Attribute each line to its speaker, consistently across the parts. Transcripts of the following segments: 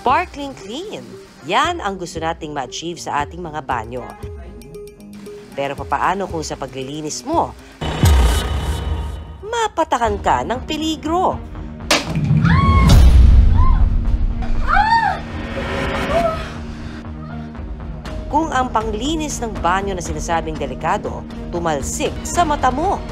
Speaker 1: Sparkling clean. Yan ang gusto nating ma-achieve sa ating mga banyo. Pero papaano kung sa paglilinis mo, mapatakan ka ng peligro? Kung ang panglinis ng banyo na sinasabing delikado, tumalsik sa mata mo.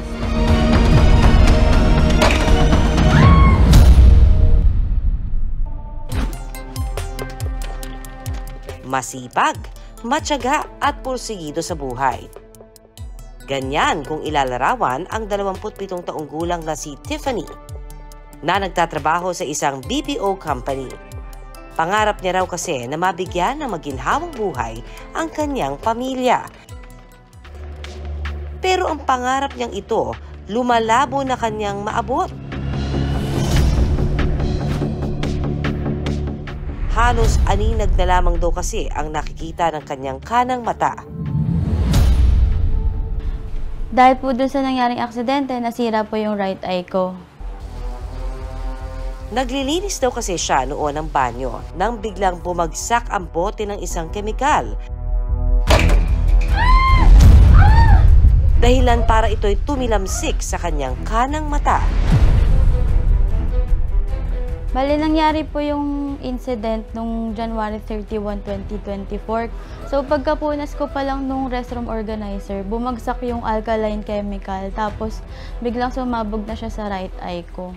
Speaker 1: Masipag, matyaga at pursigido sa buhay. Ganyan kung ilalarawan ang 27 taong gulang na si Tiffany na nagtatrabaho sa isang BPO company. Pangarap niya raw kasi na mabigyan ng maginhawang buhay ang kanyang pamilya. Pero ang pangarap niyang ito, lumalabo na kanyang maabot. Halos aninag na lamang daw kasi ang nakikita ng kanyang kanang mata.
Speaker 2: Dahil po dun sa nangyaring aksidente, nasira po yung right eye ko.
Speaker 1: Naglilinis daw kasi siya noon ng banyo nang biglang bumagsak ang bote ng isang kemikal. Dahilan para ito'y tumilamsik sa kanyang kanang mata.
Speaker 2: Bali, nangyari po yung incident nung January 31, 2024. So, pagkapunas ko pa lang nung restroom organizer, bumagsak yung alkaline chemical. Tapos, biglang sumabog na siya sa right eye ko.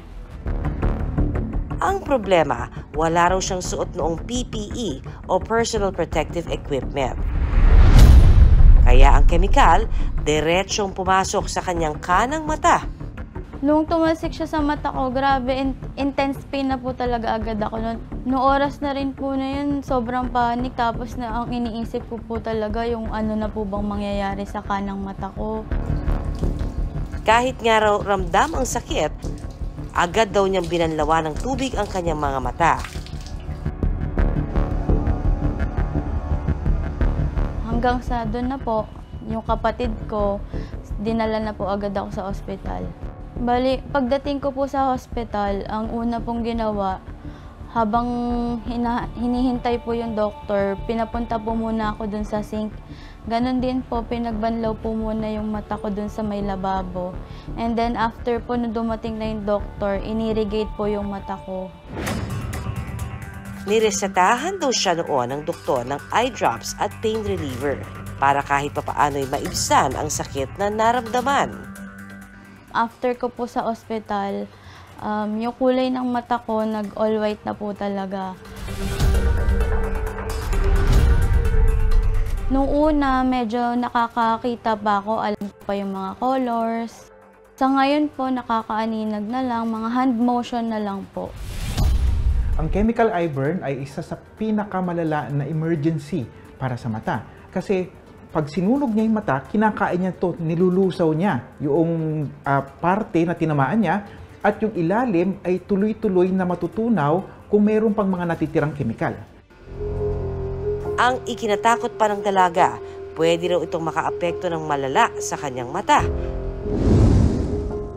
Speaker 1: Ang problema, wala raw siyang suot noong PPE o Personal Protective Equipment. Kaya ang kemikal, diretsyong pumasok sa kanyang kanang mata.
Speaker 2: Nung tumalsik siya sa mata ko, grabe, intense pain na po talaga agad ako. Noong oras na rin po na yun, sobrang panic. Tapos na ang iniisip ko po talaga yung ano na po bang mangyayari sa kanang mata ko.
Speaker 1: Kahit nga raw ramdam ang sakit, agad daw niyang binanlawan ng tubig ang kanyang mga mata.
Speaker 2: Hanggang sa doon na po, yung kapatid ko, dinala na po agad ako sa ospital. Bali, pagdating ko po sa hospital, ang una pong ginawa, habang hinihintay po yung doktor, pinapunta po muna ako dun sa sink. Ganon din po, pinagbanlaw po muna yung mata ko dun sa may lababo. And then after po nung dumating na yung doktor, inirigate po yung mata ko.
Speaker 1: Niresetahan daw siya noon ng doktor ng eye drops at pain reliever para kahit papaano'y maibsan ang sakit na naramdaman.
Speaker 2: After ko po sa ospital, yung kulay ng mata ko nag-all white na po talaga. Nung una, medyo nakakakita pa ako, alam ko pa yung mga colors. Sa ngayon po, nakakaaninag na lang, mga hand motion na lang po.
Speaker 3: Ang chemical eye burn ay isa sa pinakamalala na emergency para sa mata. Kasi pag sinunog niya yung mata, kinakain niya to, nilulusaw niya yung parte na tinamaan niya at yung ilalim ay tuloy-tuloy na matutunaw kung mayroon pang mga natitirang kemikal.
Speaker 1: Ang ikinatakot pa ng dalaga, pwede raw itong makaapekto ng malala sa kanyang mata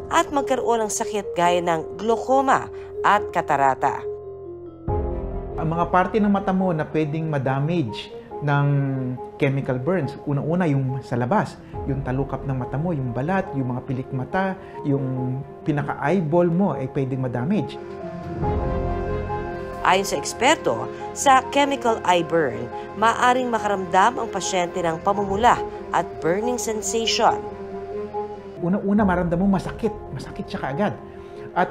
Speaker 1: at magkaroon ng sakit gaya ng glaucoma at katarata.
Speaker 3: Ang mga parte ng mata mo na pwedeng ma-damage ng chemical burns. Unang-una yung sa labas, yung talukap ng mata mo, yung balat, yung mga pilik mata, yung pinaka-eyeball mo ay pwedeng ma-damage.
Speaker 1: Ayon sa eksperto, sa chemical eye burn, maaaring makaramdam ang pasyente ng pamumula at burning sensation.
Speaker 3: Unang-una maramdam mo masakit siya kaagad. At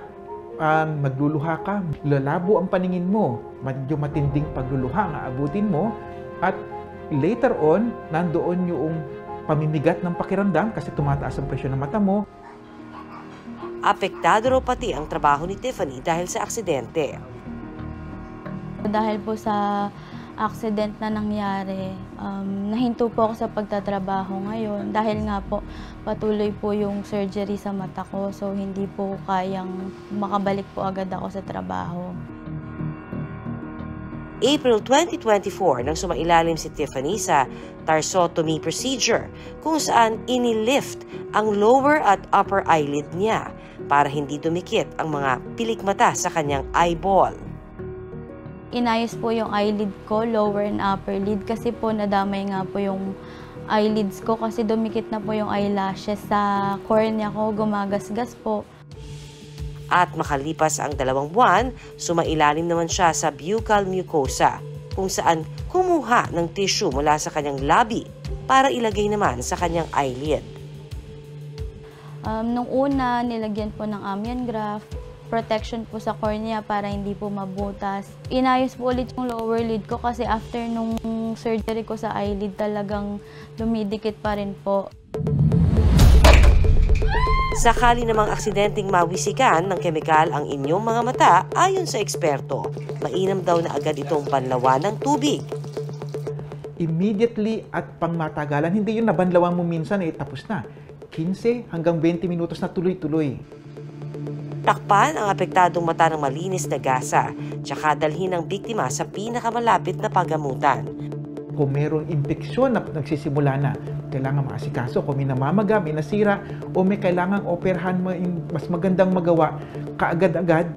Speaker 3: magluluha ka, lalabo ang paningin mo, medyo matinding pagluluha ang aabutin mo, at later on, nandoon yung pamimigat ng pakiramdam kasi tumataas ang presyon ng mata mo.
Speaker 1: Apektado raw pati ang trabaho ni Tiffany dahil sa aksidente.
Speaker 2: Dahil po sa accident na nangyari, nahinto po ako sa pagtatrabaho ngayon. Dahil nga po, patuloy po yung surgery sa mata ko. So, hindi po kayang makabalik po agad ako sa trabaho.
Speaker 1: April 2024 nang sumailalim si Tiffany sa tarsotomy procedure kung saan inilift ang lower at upper eyelid niya para hindi dumikit ang mga pilik mata sa kanyang eyeball.
Speaker 2: Inayos po yung eyelid ko, lower and upper lid, kasi po nadamay nga po yung eyelids ko kasi dumikit na po yung eyelashes sa cornea ko, gumagasgas po.
Speaker 1: At makalipas ang 2 buwan, sumailalim naman siya sa buccal mucosa, kung saan kumuha ng tissue mula sa kanyang labi para ilagay naman sa kanyang eyelid.
Speaker 2: Nung una, nilagyan po ng amnion graft, protection po sa cornea para hindi po mabutas. Inayos po ulit yung lower lid ko kasi after nung surgery ko sa eyelid talagang lumidikit pa rin po.
Speaker 1: Sakali namang aksidenteng mawisikan ng kemikal ang inyong mga mata, ayon sa eksperto, mainam daw na agad itong banlawan ng tubig.
Speaker 3: Immediately at pangmatagalan, hindi yun nabanlawan mo minsan, tapos na. 15 hanggang 20 minutos na tuloy-tuloy.
Speaker 1: Takpan ang apektadong mata ng malinis na gasa, tsaka dalhin ang biktima sa pinakamalapit na paggamutan.
Speaker 3: Kung mayroong impeksyon na nagsisimula na, kailangan maasikaso. Kung may namamaga, may nasira, o may kailangang operahan, mas magandang magawa kaagad-agad.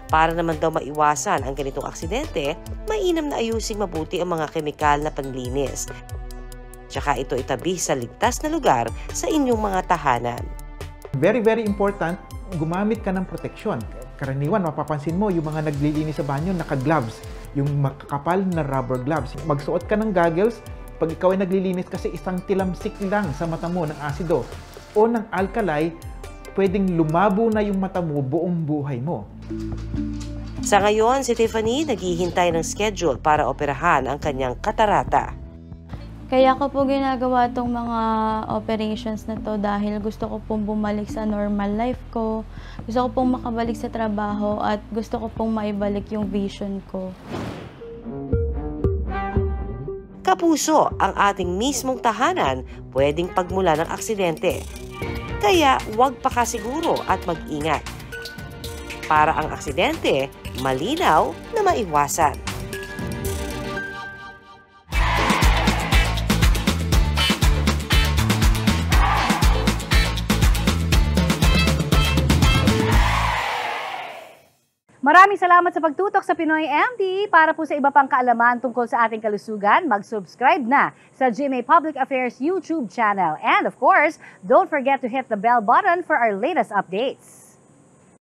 Speaker 1: Para naman daw maiwasan ang ganitong aksidente, mainam na ayusing mabuti ang mga kemikal na panlinis. Tsaka ito itabi sa ligtas na lugar sa inyong mga tahanan.
Speaker 3: Very, very important, gumamit ka ng proteksyon. Karaniwan, mapapansin mo, yung mga naglilinis sa banyo, naka-gloves. Yung makakapal na rubber gloves. Magsuot ka ng goggles pag ikaw ay naglilinis kasi isang tilamsik lang sa mata mo ng asido o ng alkali, pwedeng lumabo na yung mata mo buong buhay mo.
Speaker 1: Sa ngayon, si Tiffany naghihintay ng schedule para operahan ang kanyang katarata.
Speaker 2: Kaya ko po ginagawa tong mga operations na to dahil gusto ko pong bumalik sa normal life ko. Gusto ko pong makabalik sa trabaho at gusto ko pong maibalik yung vision ko.
Speaker 1: Kapuso, ang ating mismong tahanan pwedeng pagmula ng aksidente. Kaya huwag pakasiguro at mag-ingat. Para ang aksidente, malinaw na maiwasan.
Speaker 4: Maraming salamat sa pagtutok sa Pinoy MD. Para po sa iba pang kaalaman tungkol sa ating kalusugan, mag-subscribe na sa GMA Public Affairs YouTube channel. And of course, don't forget to hit the bell button for our latest updates.